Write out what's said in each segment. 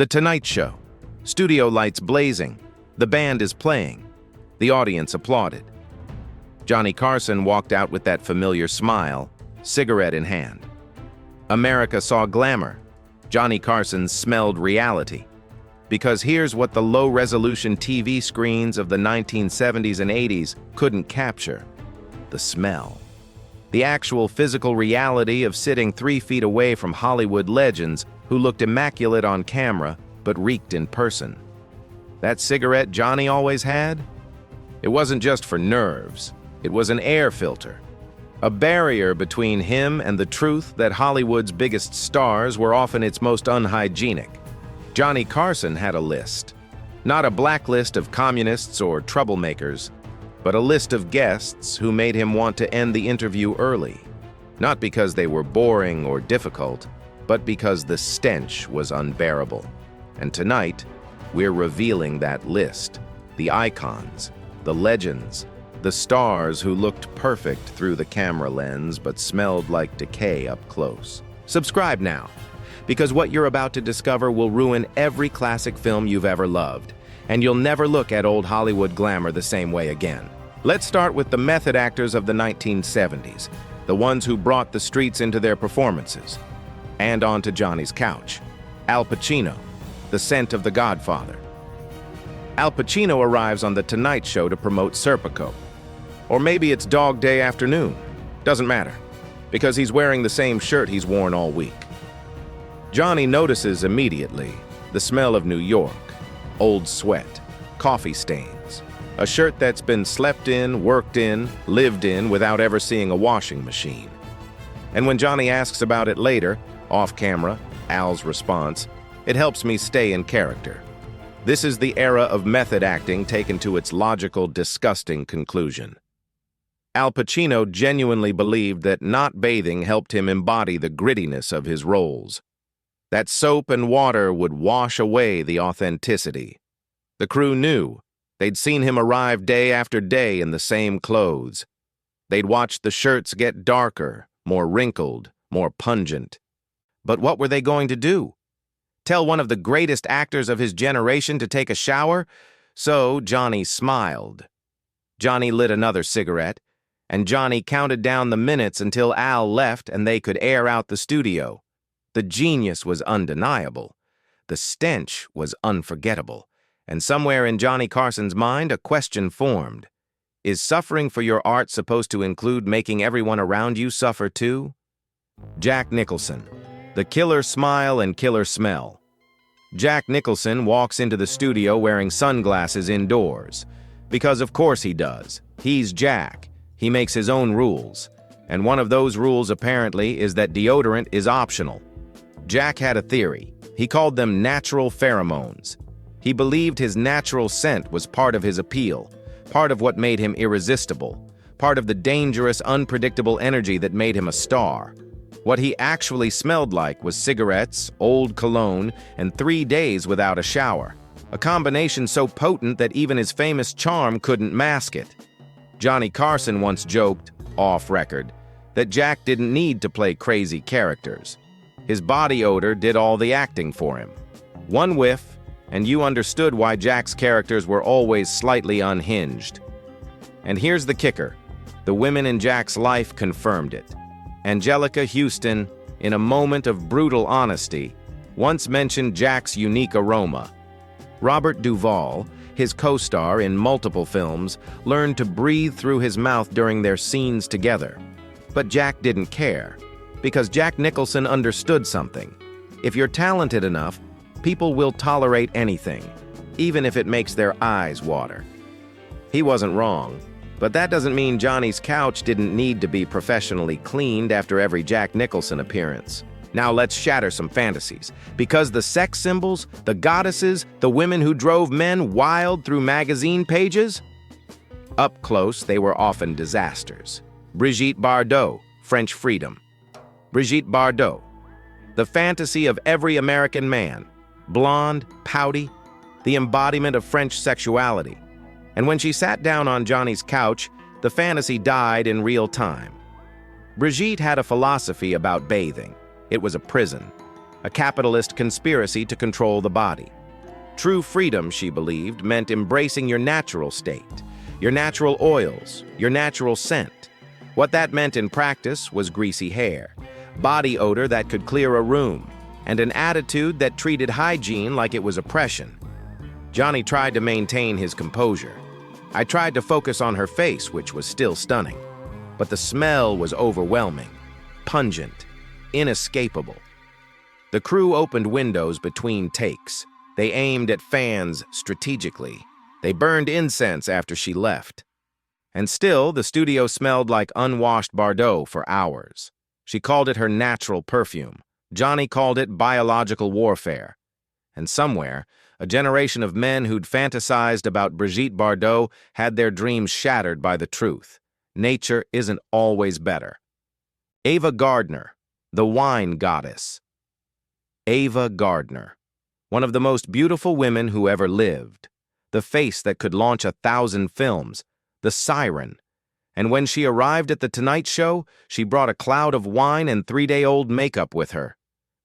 The Tonight Show. Studio lights blazing. The band is playing. The audience applauded. Johnny Carson walked out with that familiar smile, cigarette in hand. America saw glamour. Johnny Carson smelled reality. Because here's what the low-resolution TV screens of the 1970s and 80s couldn't capture: the smell. The actual physical reality of sitting 3 feet away from Hollywood legends who looked immaculate on camera but reeked in person. That cigarette Johnny always had? It wasn't just for nerves. It was an air filter. A barrier between him and the truth that Hollywood's biggest stars were often its most unhygienic. Johnny Carson had a list. Not a blacklist of communists or troublemakers, but a list of guests who made him want to end the interview early. Not because they were boring or difficult, but because the stench was unbearable. And tonight, we're revealing that list. The icons, the legends, the stars who looked perfect through the camera lens but smelled like decay up close. Subscribe now, because what you're about to discover will ruin every classic film you've ever loved, and you'll never look at old Hollywood glamour the same way again. Let's start with the method actors of the 1970s, the ones who brought the streets into their performances. And onto Johnny's couch. Al Pacino, the scent of The Godfather. Al Pacino arrives on The Tonight Show to promote Serpico. Or maybe it's Dog Day Afternoon. Doesn't matter, because he's wearing the same shirt he's worn all week. Johnny notices immediately the smell of New York, old sweat, coffee stains, a shirt that's been slept in, worked in, lived in without ever seeing a washing machine. And when Johnny asks about it later, off camera, Al's response, "It helps me stay in character." This is the era of method acting taken to its logical, disgusting conclusion. Al Pacino genuinely believed that not bathing helped him embody the grittiness of his roles. That soap and water would wash away the authenticity. The crew knew. They'd seen him arrive day after day in the same clothes. They'd watched the shirts get darker, more wrinkled, more pungent. But what were they going to do? Tell one of the greatest actors of his generation to take a shower? So Johnny smiled. Johnny lit another cigarette, and Johnny counted down the minutes until Al left and they could air out the studio. The genius was undeniable. The stench was unforgettable. And somewhere in Johnny Carson's mind, a question formed. Is suffering for your art supposed to include making everyone around you suffer too? Jack Nicholson. The killer smile and killer smell. Jack Nicholson walks into the studio wearing sunglasses indoors. Because of course he does. He's Jack. He makes his own rules. And one of those rules, apparently, is that deodorant is optional. Jack had a theory. He called them natural pheromones. He believed his natural scent was part of his appeal, part of what made him irresistible, part of the dangerous, unpredictable energy that made him a star. What he actually smelled like was cigarettes, old cologne, and 3 days without a shower. A combination so potent that even his famous charm couldn't mask it. Johnny Carson once joked, off record, that Jack didn't need to play crazy characters. His body odor did all the acting for him. One whiff, and you understood why Jack's characters were always slightly unhinged. And here's the kicker. The women in Jack's life confirmed it. Angelica Houston, in a moment of brutal honesty, once mentioned Jack's unique aroma. Robert Duvall, his co-star in multiple films, learned to breathe through his mouth during their scenes together. But Jack didn't care, because Jack Nicholson understood something. If you're talented enough, people will tolerate anything, even if it makes their eyes water. He wasn't wrong. But that doesn't mean Johnny's couch didn't need to be professionally cleaned after every Jack Nicholson appearance. Now let's shatter some fantasies. Because the sex symbols, the goddesses, the women who drove men wild through magazine pages? Up close, they were often disasters. Brigitte Bardot, French Freedom. Brigitte Bardot, the fantasy of every American man. Blonde, pouty, the embodiment of French sexuality. And when she sat down on Johnny's couch, the fantasy died in real time. Brigitte had a philosophy about bathing. It was a prison. a capitalist conspiracy to control the body. True freedom, she believed, meant embracing your natural state, your natural oils, your natural scent. What that meant in practice was greasy hair, body odor that could clear a room, and an attitude that treated hygiene like it was oppression. Johnny tried to maintain his composure. I tried to focus on her face, which was still stunning. But the smell was overwhelming, pungent, inescapable. The crew opened windows between takes. They aimed at fans strategically. They burned incense after she left. And still, the studio smelled like unwashed Bardot for hours. She called it her natural perfume. Johnny called it biological warfare. And somewhere, a generation of men who'd fantasized about Brigitte Bardot had their dreams shattered by the truth. Nature isn't always better. Ava Gardner, the wine goddess. Ava Gardner, one of the most beautiful women who ever lived. The face that could launch 1,000 films, the siren. And when she arrived at The Tonight Show, she brought a cloud of wine and 3-day-old makeup with her.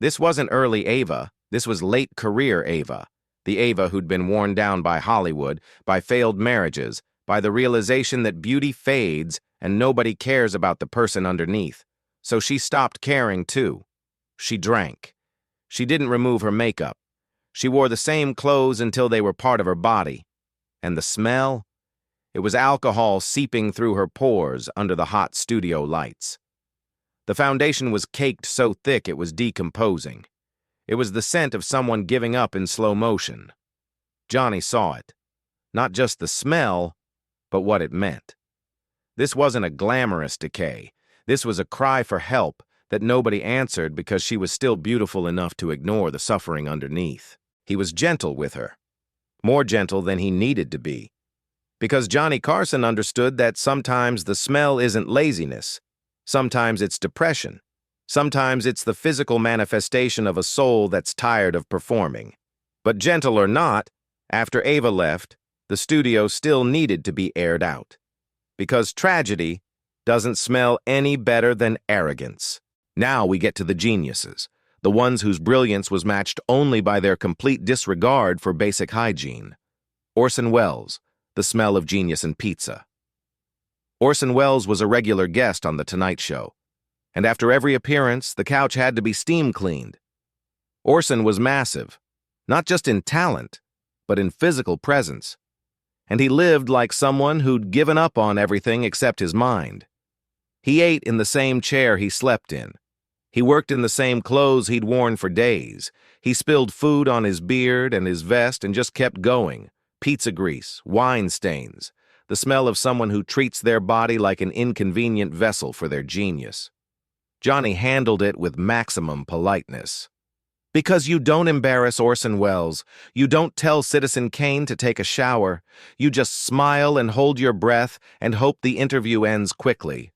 This wasn't early Ava, this was late-career Ava. The Ava who'd been worn down by Hollywood, by failed marriages, by the realization that beauty fades and nobody cares about the person underneath. So she stopped caring too. She drank. She didn't remove her makeup. She wore the same clothes until they were part of her body. And the smell? It was alcohol seeping through her pores under the hot studio lights. The foundation was caked so thick it was decomposing. It was the scent of someone giving up in slow motion. Johnny saw it. Not just the smell, but what it meant. This wasn't a glamorous decay. This was a cry for help that nobody answered because she was still beautiful enough to ignore the suffering underneath. He was gentle with her. More gentle than he needed to be. Because Johnny Carson understood that sometimes the smell isn't laziness. Sometimes it's depression. Sometimes it's the physical manifestation of a soul that's tired of performing. But gentle or not, after Ava left, the studio still needed to be aired out. Because tragedy doesn't smell any better than arrogance. Now we get to the geniuses, the ones whose brilliance was matched only by their complete disregard for basic hygiene. Orson Welles, the smell of genius and pizza. Orson Welles was a regular guest on The Tonight Show, and after every appearance, the couch had to be steam cleaned. Orson was massive, not just in talent, but in physical presence. And he lived like someone who'd given up on everything except his mind. He ate in the same chair he slept in. He worked in the same clothes he'd worn for days. He spilled food on his beard and his vest and just kept going. Pizza grease, wine stains, the smell of someone who treats their body like an inconvenient vessel for their genius. Johnny handled it with maximum politeness. Because you don't embarrass Orson Welles, you don't tell Citizen Kane to take a shower, you just smile and hold your breath and hope the interview ends quickly.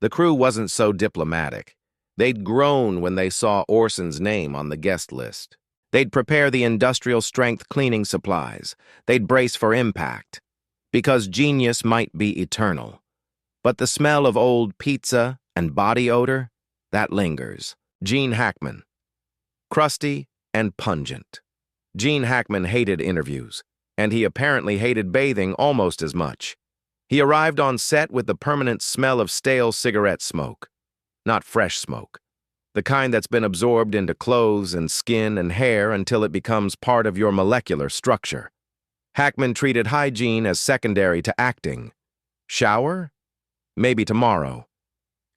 The crew wasn't so diplomatic. They'd groan when they saw Orson's name on the guest list. They'd prepare the industrial-strength cleaning supplies. They'd brace for impact. Because genius might be eternal. But the smell of old pizza and body odor, that lingers. Gene Hackman. Crusty and pungent. Gene Hackman hated interviews, and he apparently hated bathing almost as much. He arrived on set with the permanent smell of stale cigarette smoke. Not fresh smoke. The kind that's been absorbed into clothes and skin and hair until it becomes part of your molecular structure. Hackman treated hygiene as secondary to acting. Shower? Maybe tomorrow.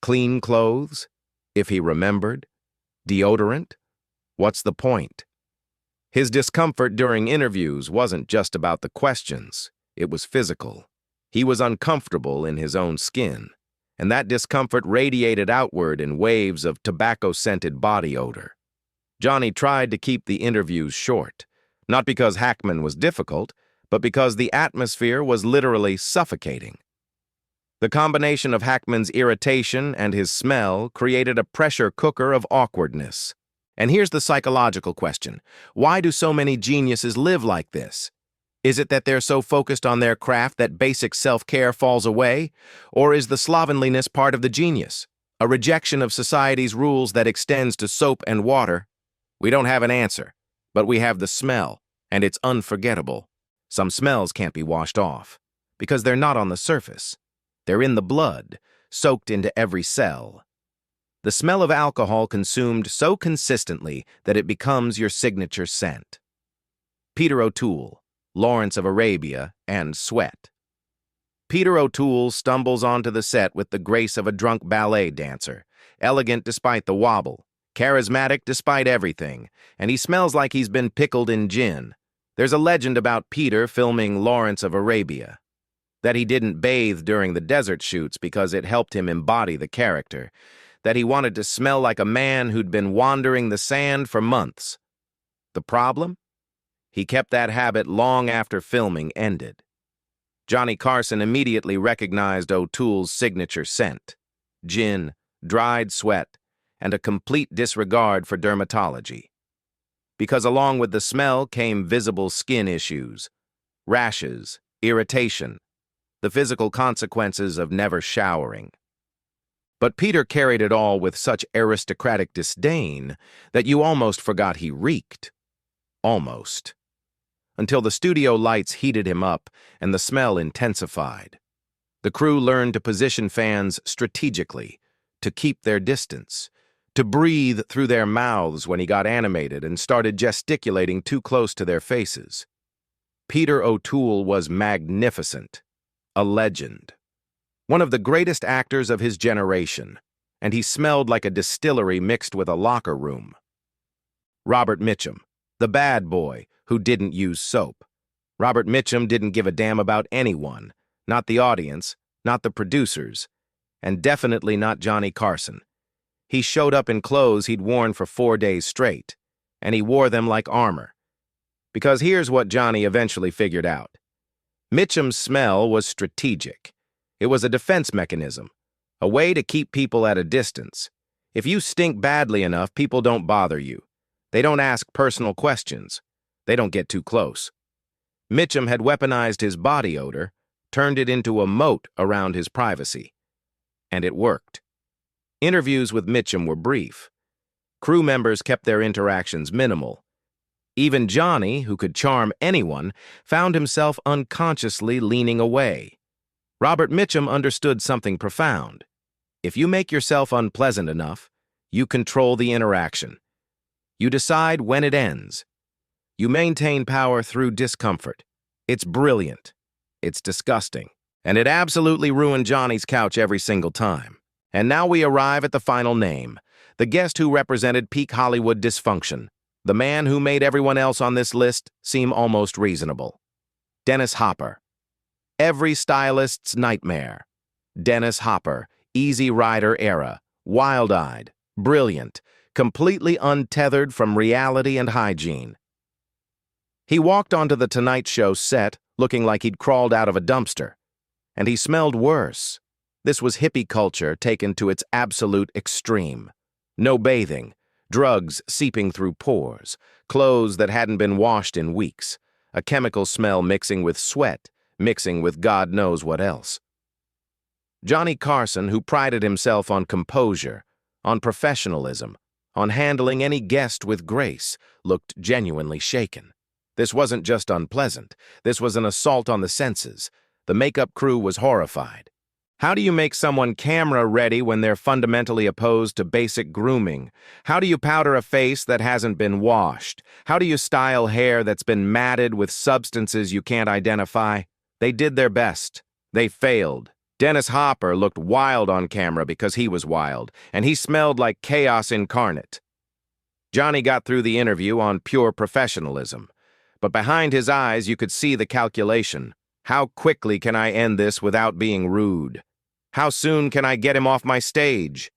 Clean clothes? If he remembered. Deodorant? What's the point? His discomfort during interviews wasn't just about the questions. It was physical. He was uncomfortable in his own skin, and that discomfort radiated outward in waves of tobacco-scented body odor. Johnny tried to keep the interviews short, not because Hackman was difficult, but because the atmosphere was literally suffocating. The combination of Hackman's irritation and his smell created a pressure cooker of awkwardness. And here's the psychological question. Why do so many geniuses live like this? Is it that they're so focused on their craft that basic self-care falls away? Or is the slovenliness part of the genius? A rejection of society's rules that extends to soap and water? We don't have an answer, but we have the smell, and it's unforgettable. Some smells can't be washed off, because they're not on the surface. They're in the blood, soaked into every cell. The smell of alcohol consumed so consistently that it becomes your signature scent. Peter O'Toole, Lawrence of Arabia, and Sweat. Peter O'Toole stumbles onto the set with the grace of a drunk ballet dancer, elegant despite the wobble, charismatic despite everything, and he smells like he's been pickled in gin. There's a legend about Peter filming Lawrence of Arabia, that he didn't bathe during the desert shoots because it helped him embody the character, that he wanted to smell like a man who'd been wandering the sand for months. The problem? He kept that habit long after filming ended. Johnny Carson immediately recognized O'Toole's signature scent: gin, dried sweat, and a complete disregard for dermatology. Because along with the smell came visible skin issues, rashes, irritation, the physical consequences of never showering. But Peter carried it all with such aristocratic disdain that you almost forgot he reeked. Almost. Until the studio lights heated him up and the smell intensified. The crew learned to position fans strategically, to keep their distance, to breathe through their mouths when he got animated and started gesticulating too close to their faces. Peter O'Toole was magnificent, a legend, one of the greatest actors of his generation, and he smelled like a distillery mixed with a locker room. Robert Mitchum, the bad boy who didn't use soap. Robert Mitchum didn't give a damn about anyone, not the audience, not the producers, and definitely not Johnny Carson. He showed up in clothes he'd worn for 4 days straight, and he wore them like armor. Because here's what Johnny eventually figured out. Mitchum's smell was strategic. It was a defense mechanism, a way to keep people at a distance. If you stink badly enough, people don't bother you. They don't ask personal questions. They don't get too close. Mitchum had weaponized his body odor, turned it into a moat around his privacy. And it worked. Interviews with Mitchum were brief. Crew members kept their interactions minimal. Even Johnny, who could charm anyone, found himself unconsciously leaning away. Robert Mitchum understood something profound. If you make yourself unpleasant enough, you control the interaction. You decide when it ends. You maintain power through discomfort. It's brilliant. It's disgusting. And it absolutely ruined Johnny's couch every single time. And now we arrive at the final name, the guest who represented peak Hollywood dysfunction, the man who made everyone else on this list seem almost reasonable. Dennis Hopper. Every stylist's nightmare. Dennis Hopper, Easy Rider era, wild-eyed, brilliant, completely untethered from reality and hygiene. He walked onto the Tonight Show set looking like he'd crawled out of a dumpster. And he smelled worse. This was hippie culture taken to its absolute extreme. No bathing, drugs seeping through pores, clothes that hadn't been washed in weeks, a chemical smell mixing with sweat, mixing with God knows what else. Johnny Carson, who prided himself on composure, on professionalism, on handling any guest with grace, looked genuinely shaken. This wasn't just unpleasant. This was an assault on the senses. The makeup crew was horrified. How do you make someone camera-ready when they're fundamentally opposed to basic grooming? How do you powder a face that hasn't been washed? How do you style hair that's been matted with substances you can't identify? They did their best. They failed. Dennis Hopper looked wild on camera because he was wild, and he smelled like chaos incarnate. Johnny got through the interview on pure professionalism. But behind his eyes, you could see the calculation. How quickly can I end this without being rude? How soon can I get him off my stage?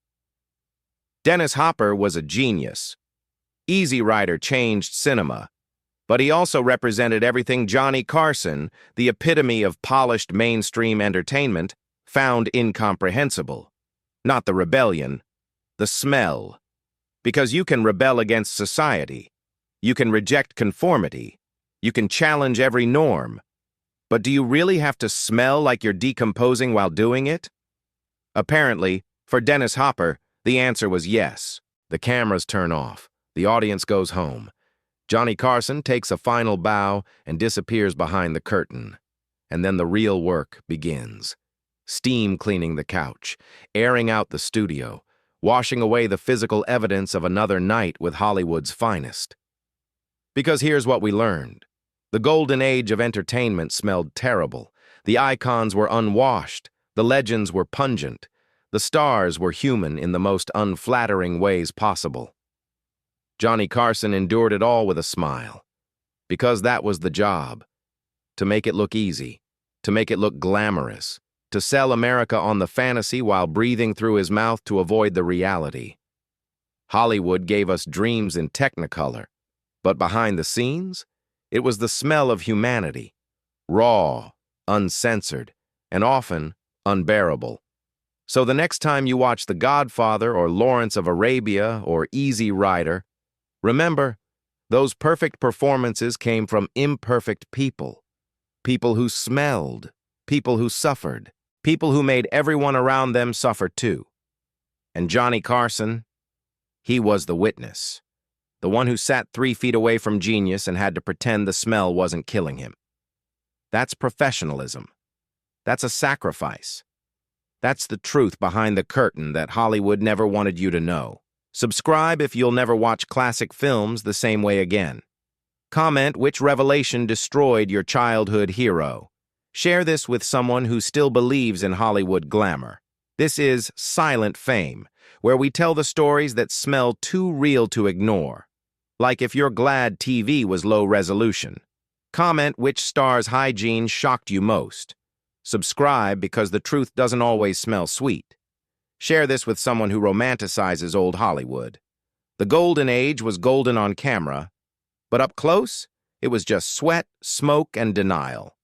Dennis Hopper was a genius. Easy Rider changed cinema. But he also represented everything Johnny Carson, the epitome of polished mainstream entertainment, found incomprehensible. Not the rebellion, the smell. Because you can rebel against society. You can reject conformity. You can challenge every norm. But do you really have to smell like you're decomposing while doing it? Apparently, for Dennis Hopper, the answer was yes. The cameras turn off. The audience goes home. Johnny Carson takes a final bow and disappears behind the curtain. And then the real work begins. Steam cleaning the couch, airing out the studio, washing away the physical evidence of another night with Hollywood's finest. Because here's what we learned. The golden age of entertainment smelled terrible. The icons were unwashed. The legends were pungent. The stars were human in the most unflattering ways possible. Johnny Carson endured it all with a smile. Because that was the job. To make it look easy. To make it look glamorous. To sell America on the fantasy while breathing through his mouth to avoid the reality. Hollywood gave us dreams in Technicolor. But behind the scenes, it was the smell of humanity. Raw, uncensored, and often unbearable. So the next time you watch The Godfather or Lawrence of Arabia or Easy Rider, remember, those perfect performances came from imperfect people. People who smelled, people who suffered, people who made everyone around them suffer too. And Johnny Carson, he was the witness. The one who sat 3 feet away from genius and had to pretend the smell wasn't killing him. That's professionalism. That's a sacrifice. That's the truth behind the curtain that Hollywood never wanted you to know. Subscribe if you'll never watch classic films the same way again. Comment which revelation destroyed your childhood hero. Share this with someone who still believes in Hollywood glamour. This is Silent Fame, where we tell the stories that smell too real to ignore. Like if you're glad TV was low resolution. Comment which star's hygiene shocked you most. Subscribe because the truth doesn't always smell sweet. Share this with someone who romanticizes old Hollywood. The golden age was golden on camera, but up close, it was just sweat, smoke, and denial.